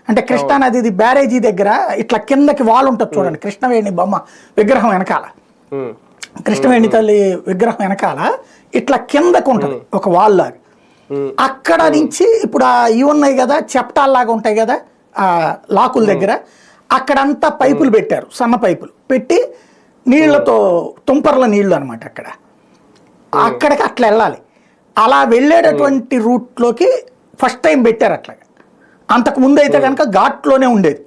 అంటే కృష్ణానది బ్యారేజీ దగ్గర ఇట్లా కిందకి వాల్ ఉంటుంది చూడండి, కృష్ణవేణి బొమ్మ విగ్రహం వెనకాల, కృష్ణవేణి తల్లి విగ్రహం వెనకాల ఇట్లా కిందకు ఉంటుంది ఒక వాల్ లాగా. అక్కడ నుంచి ఇప్పుడు ఇవి ఉన్నాయి కదా, చెప్టాల్లాగా ఉంటాయి కదా ఆ లాకుల దగ్గర, అక్కడంతా పైపులు పెట్టారు, సన్న పైపులు పెట్టి నీళ్లతో తుంపర్ల నీళ్లు అనమాట. అక్కడికి అట్లా వెళ్ళాలి. అలా వెళ్ళేటటువంటి రూట్లోకి ఫస్ట్ టైం పెట్టారు అట్లాగా. అంతకు ముందు అయితే కనుక ఘాట్లోనే ఉండేది.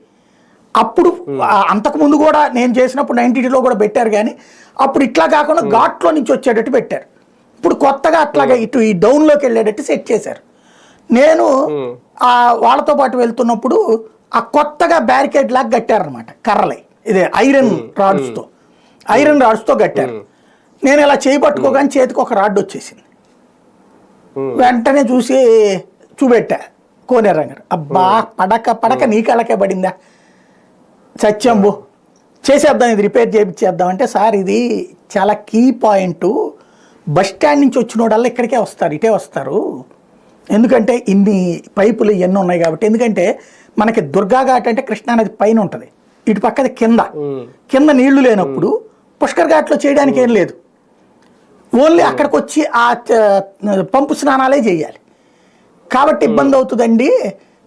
అప్పుడు అంతకుముందు కూడా నేను చేసినప్పుడు 92లో కూడా పెట్టారు, కానీ అప్పుడు ఇట్లా కాకుండా ఘాట్లో నుంచి వచ్చేటట్టు పెట్టారు. ఇప్పుడు కొత్తగా అట్లాగా ఇటు ఈ డౌన్లోకి వెళ్ళేటట్టు సెట్ చేశారు. నేను వాళ్ళతో పాటు వెళ్తున్నప్పుడు ఆ కొత్తగా బ్యారికేడ్ లాగా కట్టారనమాట, కర్రలై ఇదే ఐరన్ రాడ్స్తో కట్టారు. నేను ఇలా చేయి పట్టుకోగానే చేతికి ఒక రాడ్ వచ్చేసింది. వెంటనే చూసి చూపెట్టా కోనేరు గారు, అబ్బా పడక నీ కళ్ళకే పడిందా, సత్యంబు చేసేద్దాం, ఇది రిపేర్ చేయించేద్దాం అంటే, సార్ ఇది చాలా కీ పాయింట్, బస్ స్టాండ్ నుంచి వచ్చిన వాళ్ళ ఇక్కడికే వస్తారు, ఇటే వస్తారు, ఎందుకంటే ఇన్ని పైపులు ఇవన్నీ ఉన్నాయి కాబట్టి. ఎందుకంటే మనకి దుర్గాఘాట్ అంటే కృష్ణానది పైన ఉంటుంది, ఇటు పక్కది కింద నీళ్లు లేనప్పుడు పుష్కర్ ఘాట్లో చేయడానికి ఏం లేదు, ఓన్లీ అక్కడికి వచ్చి ఆ పంపు స్నానాలే చేయాలి కాబట్టి ఇబ్బంది అవుతుందండి,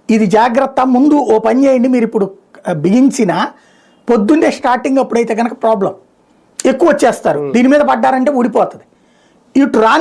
ఇది జాగ్రత్త, ముందు ఓ పని చేయండి, మీరు ఇప్పుడు బిగించిన పొద్దున్నే స్టార్టింగ్ అప్పుడైతే కనుక ప్రాబ్లం ఎక్కువ వచ్చేస్తారు, దీని మీద పడ్డారంటే ఊడిపోతుంది, ఇటు రాని